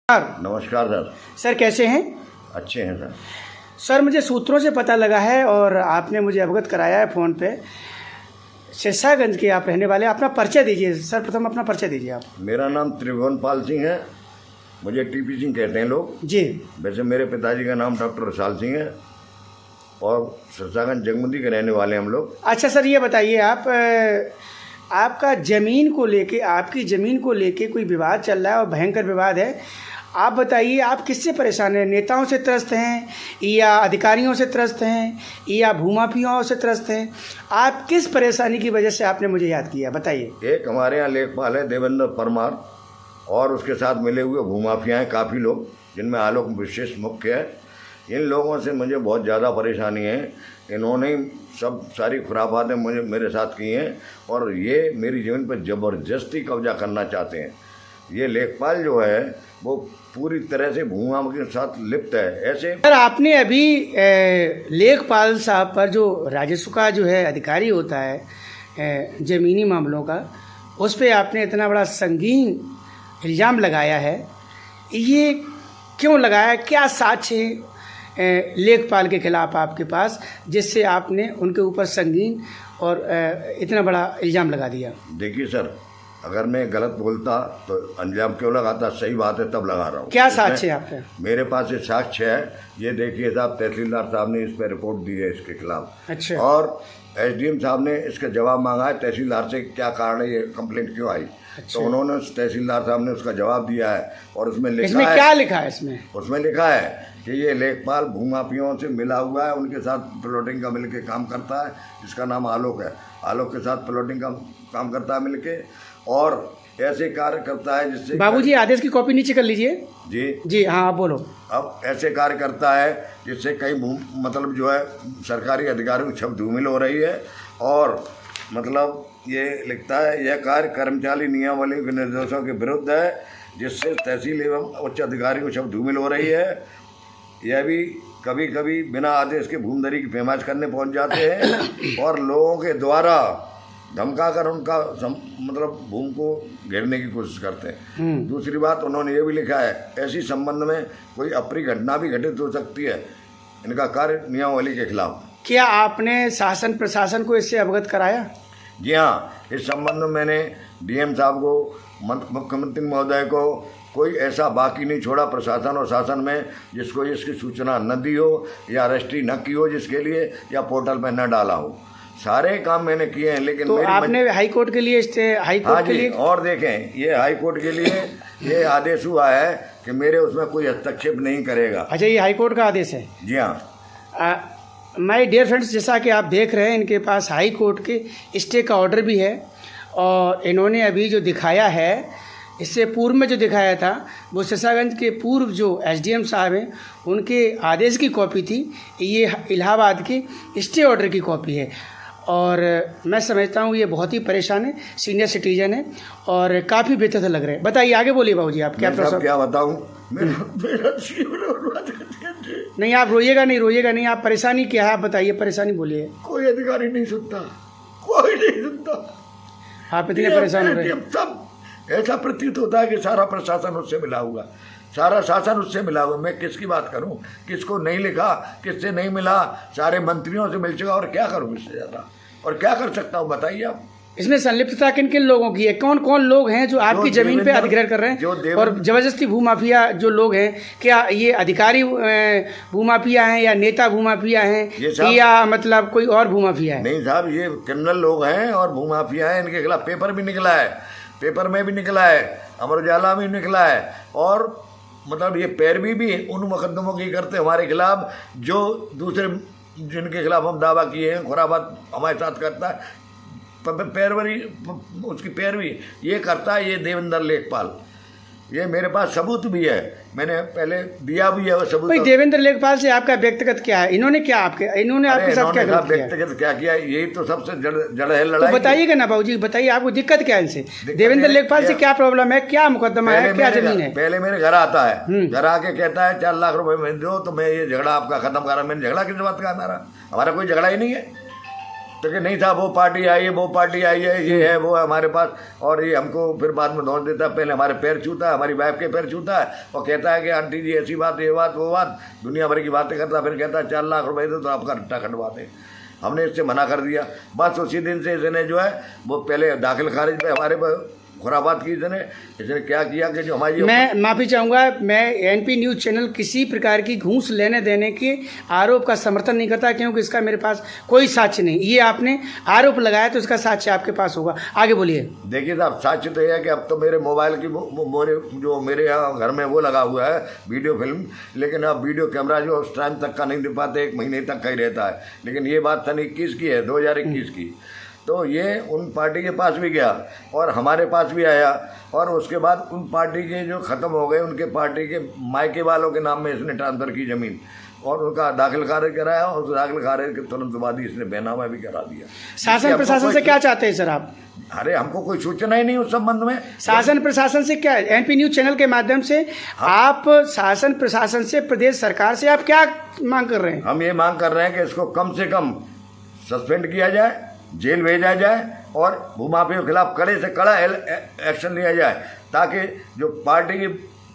नमस्कार sir. Sir कैसे हैं? अच्छे हैं सर। सर मुझे सूत्रों से पता लगा है और आपने मुझे अवगत कराया है फ़ोन पे, सिरसागंज के आप रहने वाले। अपना परिचय दीजिए सर, प्रथम अपना परिचय दीजिए आप। मेरा नाम त्रिभुवन पाल सिंह है, मुझे टीपी सिंह कहते हैं लोग जी। वैसे मेरे पिताजी का नाम डॉक्टर विशाल सिंह है और सिरसागंज जगमुंदी के रहने वाले हम लोग। अच्छा सर ये बताइए, आप आपका ज़मीन को लेके, आपकी ज़मीन को लेके कोई विवाद चल रहा है और भयंकर विवाद है। आप बताइए आप किससे परेशान हैं? नेताओं से त्रस्त हैं या अधिकारियों से त्रस्त हैं या भूमाफियाओं से त्रस्त हैं? आप किस परेशानी की वजह से आपने मुझे याद किया, बताइए। एक हमारे यहाँ लेखपाल है देवेंद्र परमार और उसके साथ मिले हुए भूमाफिया हैं काफ़ी लोग, जिनमें आलोक विशेष मुख्य है। इन लोगों से मुझे बहुत ज़्यादा परेशानी है। इन्होंने ही सब सारी खुराफातें मुझे मेरे साथ की हैं और ये मेरी ज़मीन पर ज़बरदस्ती कब्जा करना चाहते हैं। ये लेखपाल जो है वो पूरी तरह से भूमा के साथ लिप्त है। ऐसे सर आपने अभी लेखपाल साहब पर जो राजस्व का जो है अधिकारी होता है ज़मीनी मामलों का, उस पर आपने इतना बड़ा संगीन इल्ज़ाम लगाया है, ये क्यों लगाया? क्या साक्ष्य है लेखपाल के खिलाफ आपके पास जिससे आपने उनके ऊपर संगीन और इतना बड़ा इल्ज़ाम लगा दिया? देखिए सर, अगर मैं गलत बोलता तो अंजाम क्यों लगाता? सही बात है तब लगा रहा हूँ। क्या साक्ष्य है आपके? मेरे पास ये साक्ष्य है, ये देखिए साहब, तहसीलदार साहब ने इस पर रिपोर्ट दी है इसके खिलाफ। अच्छा। और एसडीएम साहब ने इसका जवाब मांगा है तहसीलदार से, क्या कारण है ये कंप्लेंट क्यों आई। अच्छा। तो उन्होंने तहसीलदार साहब ने उसका जवाब दिया है और उसमें लिखा इसमें है, क्या लिखा है इसमें? उसमें लिखा है कि ये लेखपाल भूमाफियों से मिला हुआ है, उनके साथ प्लॉटिंग का मिलके काम करता है, जिसका नाम आलोक है। आलोक के साथ प्लॉटिंग का काम करता है मिलके और ऐसे कार्य करता है जिससे बाबूजी आदेश की कॉपी नीचे कर लीजिए। जी जी हाँ आप बोलो। अब ऐसे कार्य करता है जिससे कई मतलब जो है सरकारी अधिकारियों की छप धूमिल हो रही है और मतलब ये लिखता है यह कार्य कर्मचारी नियमावली के निर्देशों के विरुद्ध है, जिससे तहसील एवं उच्च अधिकारियों की छप धूमिल हो रही है। यह भी कभी कभी बिना आदेश के भूमधरी की पैमाइश करने पहुंच जाते हैं और लोगों के द्वारा धमकाकर उनका मतलब भूमि को घेरने की कोशिश करते हैं। दूसरी बात उन्होंने ये भी लिखा है, ऐसी संबंध में कोई अप्रिय घटना भी घटित हो सकती है इनका कार्य नियमावली के खिलाफ। क्या आपने शासन प्रशासन को इससे अवगत कराया? जी हाँ, इस संबंध में मैंने डीएम साहब को, मुख्यमंत्री महोदय को, कोई ऐसा बाकी नहीं छोड़ा प्रशासन और शासन में जिसको इसकी सूचना न दी हो या रजिस्ट्री न की हो, जिसके लिए या पोर्टल पर न डाला हो। सारे काम मैंने किए हैं लेकिन तो आपने हाई कोर्ट के लिए हाई कोर्ट के लिए और देखें ये हाई कोर्ट के लिए ये आदेश हुआ है कि मेरे उसमें कोई हस्तक्षेप नहीं करेगा। अच्छा ये हाई कोर्ट का आदेश है? जी हाँ। माय डियर फ्रेंड्स, जैसा कि आप देख रहे हैं इनके पास हाई कोर्ट के स्टे का ऑर्डर भी है और इन्होंने अभी जो दिखाया है, इससे पूर्व में जो दिखाया था वो सिरसागंज के पूर्व जो एसडीएम साहब हैं उनके आदेश की कॉपी थी। ये इलाहाबाद के स्टे ऑर्डर की कॉपी है और मैं समझता हूँ ये बहुत ही परेशान है, सीनियर सिटीजन है और काफ़ी बेहतर लग रहे हैं। बताइए आगे बोलिए बाबूजी, आप क्या बताऊँ? नहीं आप रोइएगा नहीं, रोइएगा नहीं। आप परेशानी क्या है आप बताइए, परेशानी बोलिए। कोई अधिकारी नहीं सुनता, कोई नहीं सुनता। आप इतने परेशान हो रहे हैं? सब ऐसा प्रतीत होता है कि सारा प्रशासन उससे मिला हुआ, सारा शासन उससे मिला हुआ। मैं किसकी बात करूं? किसको नहीं लिखा, किससे नहीं मिला? सारे मंत्रियों से मिल चुका और क्या करूं इससे ज़्यादा, और क्या कर सकता हूं बताइए आप। इसमें संलिप्तता किन किन लोगों की है? कौन कौन लोग हैं जो आपकी जमीन पे अधिग्रहण कर रहे हैं और जबरदस्ती भूमाफिया जो लोग हैं? क्या ये अधिकारी भूमाफिया हैं या नेता भूमाफिया हैं या मतलब कोई और भूमाफिया है? नहीं साहब, ये क्रिमिनल लोग हैं और भूमाफिया हैं। इनके खिलाफ पेपर भी निकला है, पेपर में भी निकला है, अमर उजाला में निकला है और मतलब ये पैरवी भी उन मुकदमों की करते हमारे खिलाफ जो दूसरे जिनके खिलाफ हम दावा किए हैं। खुराबाद हमारे साथ करता है, पैरवी उसकी पैरवी ये करता है ये देवेंद्र लेखपाल। ये मेरे पास सबूत भी है, मैंने पहले दिया भी है वो सबूत। भाई देवेंद्र लेखपाल से आपका व्यक्तिगत क्या है? इन्होंने आपके साथ क्या गलत किया? व्यक्तिगत क्या किया, यही तो सबसे जड़ है तो लड़ाई। बताइएगा ना बाबूजी, बताइए आपको दिक्कत क्या है इनसे? देवेंद्र लेखपाल से क्या प्रॉब्लम है, क्या मुकदमा है, क्या जमीन है? पहले मेरे घर आता है, घर आके कहता है 4 लाख रुपए में दो तो मैं ये झगड़ा आपका खत्म कर रहा। मैंने झगड़ा किस बात का? हमारा कोई झगड़ा ही नहीं है, तो कि नहीं था वो पार्टी आई है, वो पार्टी आई है, ये है वो है हमारे पास। और ये हमको फिर बाद में धोन देता है, पहले हमारे पैर छूता है, हमारी वाइफ के पैर छूता है और कहता है कि आंटी जी ऐसी बात, ये बात, वो बात, दुनिया भर की बातें करता है। फिर कहता है 4 लाख रुपए दो तो आपका रट्टा खंडवा दे। हमने इससे मना कर दिया। बस उसी दिन से इसने जो है वो पहले दाखिल खारिज पे हमारे पर खुराबात की। इसने क्या किया कि जो हमारी, मैं माफ़ी चाहूँगा, मैं एनपी न्यूज़ चैनल किसी प्रकार की घूस लेने देने के आरोप का समर्थन नहीं करता, क्योंकि इसका मेरे पास कोई साक्ष्य नहीं। ये आपने आरोप लगाया तो इसका साक्ष्य आपके पास होगा। आगे बोलिए। देखिए साहब, साक्ष्य तो यह है कि अब तो मेरे मोबाइल की जो मेरे यहाँ घर में वो लगा हुआ है वीडियो फिल्म, लेकिन अब वीडियो कैमरा जो उस टाइम तक का नहीं दे पाते, 1 महीने तक का ही रहता है। लेकिन ये बात सन 21 की है, 2021 की। तो ये उन पार्टी के पास भी गया और हमारे पास भी आया, और उसके बाद उन पार्टी के जो ख़त्म हो गए उनके पार्टी के मायके वालों के नाम में इसने ट्रांसफ़र की ज़मीन और उनका दाखिल खारिज कराया, और उस दाखिल खारिज के तुरंत बाद ही इसने बेनामा भी करा दिया। शासन प्रशासन से क्या चाहते हैं सर आप? अरे हमको कोई सूचना ही नहीं उस संबंध में। शासन प्रशासन से क्या, एनपी न्यूज़ चैनल के माध्यम से आप शासन प्रशासन से, प्रदेश सरकार से आप क्या मांग कर रहे हैं? हम ये मांग कर रहे हैं कि इसको कम से कम सस्पेंड किया जाए, जेल भेजा जाए और भूमाफियों के खिलाफ कड़े से कड़ा एक्शन लिया जाए, ताकि जो पार्टी की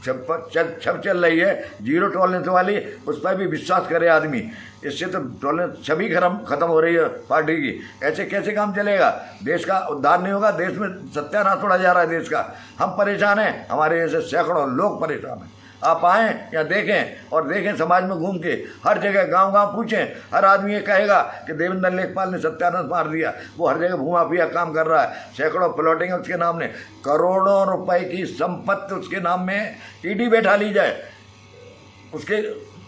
छप चल रही है जीरो टॉलरेंस वाली, उस पर भी विश्वास करे आदमी। इससे तो टॉलरेंस छवि खत्म हो रही है पार्टी की। ऐसे कैसे काम चलेगा? देश का उद्धार नहीं होगा, देश में सत्यानाश तोड़ा जा रहा है देश का। हम परेशान हैं, हमारे जैसे सैकड़ों लोग परेशान हैं। आप आएँ या देखें, और देखें समाज में घूम के, हर जगह गांव-गांव पूछें, हर आदमी ये कहेगा कि देवेंद्र लेखपाल ने सत्यानाश मार दिया। वो हर जगह भूमाफिया काम कर रहा है, सैकड़ों प्लॉटिंग उसके नाम ने, करोड़ों रुपए की संपत्ति उसके नाम में ईडी बैठा ली जाए, उसके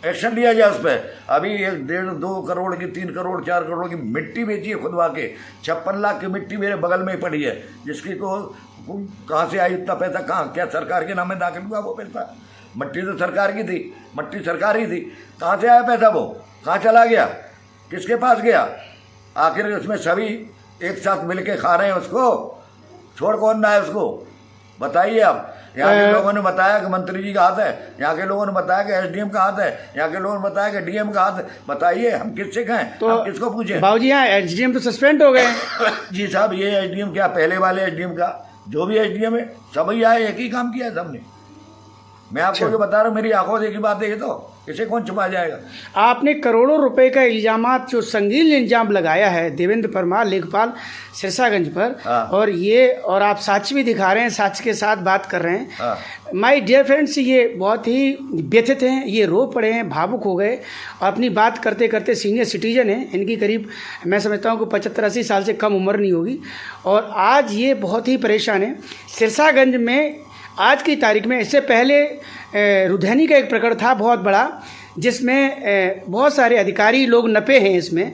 एक्शन लिया जाए उस पर। अभी 1, 1.5, 2 करोड़ की, 3 करोड़, 4 करोड़ की मिट्टी बेची है खुदवा के। 56 लाख की मिट्टी मेरे बगल में ही पड़ी है, जिसकी को कहाँ से आई इतना पैसा? कहाँ, क्या सरकार के नाम में दाखिल हुआ वो पैसा? मट्टी तो सरकार की थी, मट्टी सरकार ही थी, कहाँ से आया पैसा? वो कहाँ चला गया? किसके पास गया? आखिर उसमें सभी एक साथ मिलके खा रहे हैं उसको, छोड़ कौन रहा है उसको? बताइए आप। यहाँ के लोगों ने बताया कि मंत्री जी का हाथ है, यहाँ के लोगों ने बताया कि एसडीएम का हाथ है, यहाँ के लोगों ने बताया कि डीएम का हाथ है। बताइए हम किससे कहें, तो हम किसको पूछें? बाबूजी यहाँ एसडीएम तो सस्पेंड हो गए। जी साहब, ये एसडीएम क्या, पहले वाले एसडीएम का, जो भी एसडीएम है सभी आए, एक ही काम किया है सबने। मैं आपको जो बता रहा हूँ, मेरी आंखों देखी बात है ये, तो इसे कौन छुपा जाएगा? आपने करोड़ों रुपए का इल्जामात, जो संगीन इल्जाम लगाया है देवेंद्र परमार लेखपाल सिरसागंज पर, और आप साक्ष्य भी दिखा रहे हैं, साक्ष्य के साथ बात कर रहे हैं। माय डियर फ्रेंड्स, ये बहुत ही व्यथित हैं, ये रो पड़े हैं, भावुक हो गए, और अपनी बात करते करते, सीनियर सिटीजन हैं, इनकी करीब मैं समझता हूँ कि 75-80 साल से कम उम्र नहीं होगी, और आज ये बहुत ही परेशान हैं। सिरसागंज में आज की तारीख में, इससे पहले रुधैनी का एक प्रकरण था बहुत बड़ा, जिसमें बहुत सारे अधिकारी लोग नपे हैं इसमें,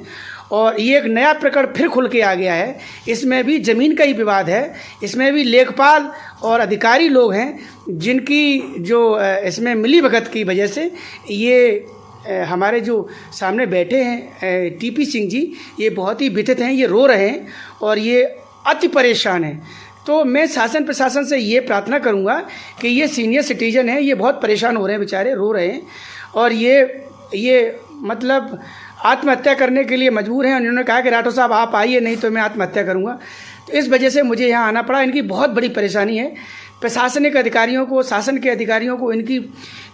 और ये एक नया प्रकरण फिर खुल के आ गया है। इसमें भी ज़मीन का ही विवाद है, इसमें भी लेखपाल और अधिकारी लोग हैं जिनकी जो इसमें मिलीभगत की वजह से ये हमारे जो सामने बैठे हैं टीपी सिंह जी, ये बहुत ही व्यथित हैं, ये रो रहे हैं और ये अति परेशान हैं। तो मैं शासन प्रशासन से ये प्रार्थना करूंगा कि ये सीनियर सिटीजन हैं, ये बहुत परेशान हो रहे हैं बेचारे, रो रहे हैं, और ये मतलब आत्महत्या करने के लिए मजबूर हैं। उन्होंने कहा कि राठौर साहब आप आइए, नहीं तो मैं आत्महत्या करूंगा। तो इस वजह से मुझे यहाँ आना पड़ा। इनकी बहुत बड़ी परेशानी है। प्रशासनिक अधिकारियों को, शासन के अधिकारियों को इनकी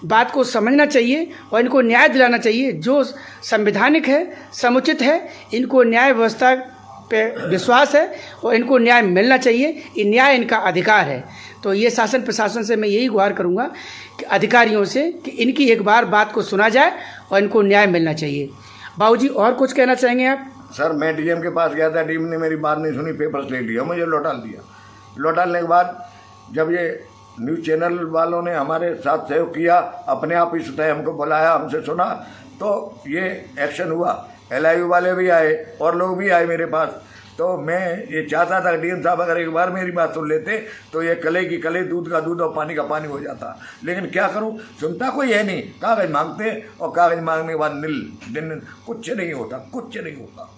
बात को समझना चाहिए और इनको न्याय दिलाना चाहिए, जो संवैधानिक है, समुचित है। इनको न्याय व्यवस्था पे विश्वास है और इनको न्याय मिलना चाहिए, ये न्याय इनका अधिकार है। तो ये शासन प्रशासन से मैं यही गुहार करूँगा कि अधिकारियों से कि इनकी एक बार बात को सुना जाए और इनको न्याय मिलना चाहिए। बाबूजी और कुछ कहना चाहेंगे आप? सर, मैं डीएम के पास गया था, डीएम ने मेरी बात नहीं सुनी, पेपर्स ले लिया, मुझे लौटा दिया। लौटाने के बाद जब ये न्यूज़ चैनल वालों ने हमारे साथ सहयोग किया, अपने आप ही स्वतः हमको बुलाया, हमसे सुना, तो ये एक्शन हुआ। LIU वाले भी आए और लोग भी आए मेरे पास। तो मैं ये चाहता था डीएम साहब अगर एक बार मेरी बात सुन लेते तो ये कले की कले, दूध का दूध और पानी का पानी हो जाता। लेकिन क्या करूं, सुनता कोई है नहीं, कागज मांगते और कागज मांगने के बाद नील दिन कुछ नहीं होता, कुछ नहीं होता।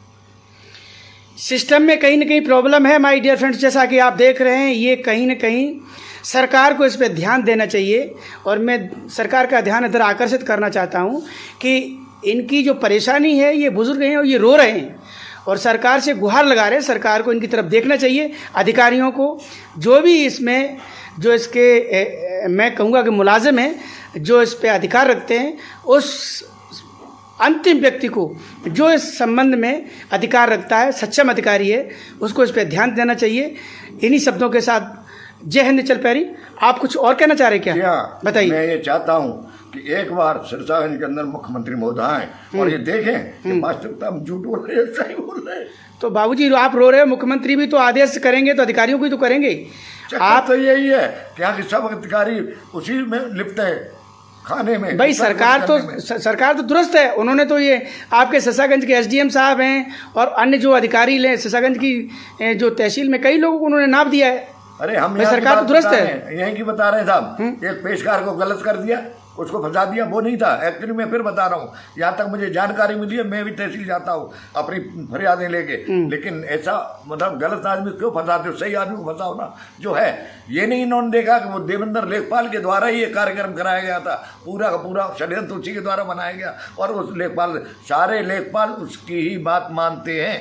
सिस्टम में कहीं ना कहीं प्रॉब्लम है माय डियर फ्रेंड्स। जैसा कि आप देख रहे हैं, ये कहीं ना कहीं सरकार को इस पर ध्यान देना चाहिए। और मैं सरकार का ध्यान इधर आकर्षित करना चाहता हूँ कि इनकी जो परेशानी है, ये बुजुर्ग हैं और ये रो रहे हैं और सरकार से गुहार लगा रहे हैं। सरकार को इनकी तरफ देखना चाहिए, अधिकारियों को, जो भी इसमें जो इसके मैं कहूँगा कि मुलाजिम हैं, जो इस पर अधिकार रखते हैं, उस अंतिम व्यक्ति को जो इस संबंध में अधिकार रखता है, सक्षम अधिकारी है, उसको इस पर ध्यान देना चाहिए। इन्हीं शब्दों के साथ जय हिंद चल पैरी। आप कुछ और कहना चाह रहे हैं क्या? बताइए। मैं ये चाहता हूँ कि एक बार सिरसागंज के अंदर मुख्यमंत्री महोदय आए और ये देखें कि वास्तविकता हम झूठ बोल रहे हैं, सही बोल रहे हैं। तो बाबूजी आप रो रहे हो, मुख्यमंत्री भी तो आदेश करेंगे तो अधिकारियों को ही तो करेंगे। आप तो यही है कि यहाँ के सब अधिकारी उसी में लिप्त है, खाने में। भाई सरकार तो दुरुस्त है। उन्होंने तो ये आपके सिरसागंज के एसडीएम साहब हैं और अन्य जो अधिकारी ले सिरसागंज की जो तहसील में कई लोगों को उन्होंने नाप दिया है। अरे हम सरकार तो दुरुस्त है, यहीं की बता रहे साहब। एक पेशकार को गलत कर दिया, उसको फंसा दिया, वो नहीं था एक्चुअली। मैं फिर बता रहा हूँ, यहाँ तक मुझे जानकारी मिली है, मैं भी तहसील जाता हूँ अपनी फरियादें लेके। लेकिन ऐसा मतलब गलत आदमी क्यों फंसाते हो, सही आदमी को फंसाओ ना। जो है ये नहीं इन्होंने देखा कि वो देवेंद्र लेखपाल के द्वारा ही ये कार्यक्रम कराया गया था, पूरा का पूरा षड्यंत्र उसी के द्वारा बनाया गया। और उस लेखपाल, सारे लेखपाल उसकी ही बात मानते हैं।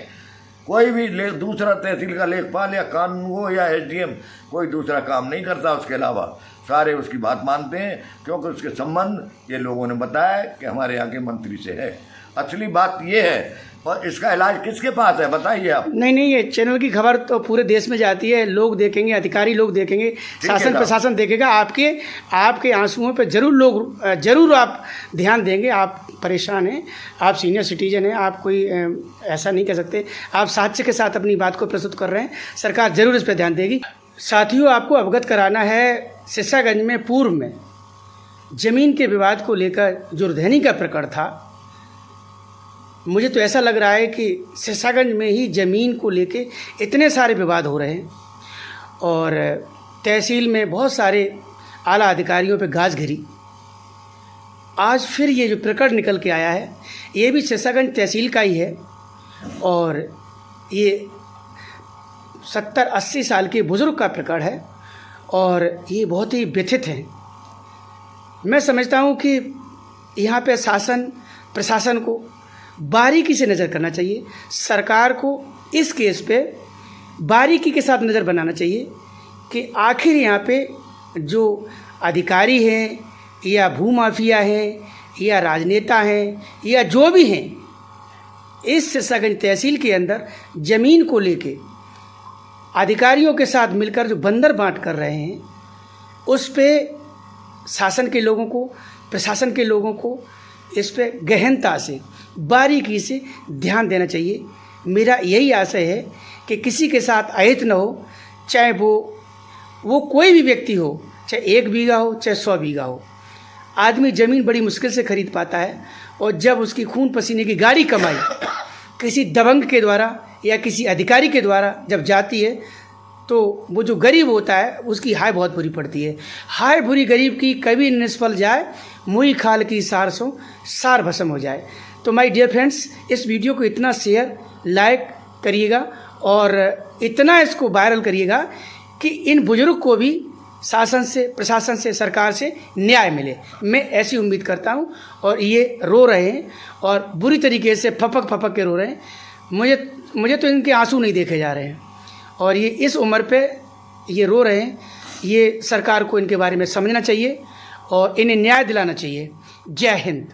कोई भी दूसरा तहसील का लेखपाल या कानून हो या एसडीएम कोई दूसरा काम नहीं करता, उसके अलावा सारे उसकी बात मानते हैं, क्योंकि उसके संबंध ये लोगों ने बताया कि हमारे यहाँ के मंत्री से है। असली बात ये है। और इसका इलाज किसके पास है बताइए आप? नहीं, ये चैनल की खबर तो पूरे देश में जाती है, लोग देखेंगे, अधिकारी लोग देखेंगे, शासन प्रशासन देखेगा। आपके आंसुओं पे जरूर आप ध्यान देंगे। आप परेशान हैं, आप सीनियर सिटीजन हैं, आप कोई ऐसा नहीं कह सकते। आप साक्ष्य के साथ अपनी बात को प्रस्तुत कर रहे हैं, सरकार जरूर इस पर ध्यान देगी। साथियों, आपको अवगत कराना है, सिरसागंज में पूर्व में ज़मीन के विवाद को लेकर जो रुधैनी का प्रकरण था, मुझे तो ऐसा लग रहा है कि सिरसागंज में ही ज़मीन को लेके इतने सारे विवाद हो रहे हैं और तहसील में बहुत सारे आला अधिकारियों पे गाज घिरी। आज फिर ये जो प्रकरण निकल के आया है, ये भी सिरसागंज तहसील का ही है और ये 70-80 साल के बुज़ुर्ग का प्रकरण है और ये बहुत ही व्यथित है। मैं समझता हूँ कि यहाँ पे शासन प्रशासन को बारीकी से नज़र करना चाहिए। सरकार को इस केस पे बारीकी के साथ नज़र बनाना चाहिए कि आखिर यहाँ पे जो अधिकारी हैं या भूमाफिया हैं या राजनेता हैं या जो भी हैं, इस सिरसागंज तहसील के अंदर ज़मीन को लेके अधिकारियों के साथ मिलकर जो बंदर बांट कर रहे हैं, उस पे शासन के लोगों को, प्रशासन के लोगों को इस पे गहनता से, बारीकी से ध्यान देना चाहिए। मेरा यही आशय है कि किसी के साथ अहित न हो, चाहे वो कोई भी व्यक्ति हो, चाहे 1 बीघा हो, चाहे 100 बीघा हो। आदमी ज़मीन बड़ी मुश्किल से खरीद पाता है और जब उसकी खून पसीने की गाड़ी कमाई किसी दबंग के द्वारा या किसी अधिकारी के द्वारा जब जाती है, तो वो जो गरीब होता है उसकी हाय बहुत बुरी पड़ती है। हाय बुरी गरीब की कभी निष्फल जाए, मुई खाल की सार सो सार भस्म हो जाए। तो माय डियर फ्रेंड्स, इस वीडियो को इतना शेयर लाइक करिएगा और इतना इसको वायरल करिएगा कि इन बुजुर्ग को भी शासन से, प्रशासन से, सरकार से न्याय मिले। मैं ऐसी उम्मीद करता हूँ। और ये रो रहे हैं और बुरी तरीके से फपक के रो रहे हैं। मुझे तो इनके आंसू नहीं देखे जा रहे हैं और ये इस उम्र पे ये रो रहे हैं। ये सरकार को इनके बारे में समझना चाहिए और इन्हें न्याय दिलाना चाहिए। जय हिंद।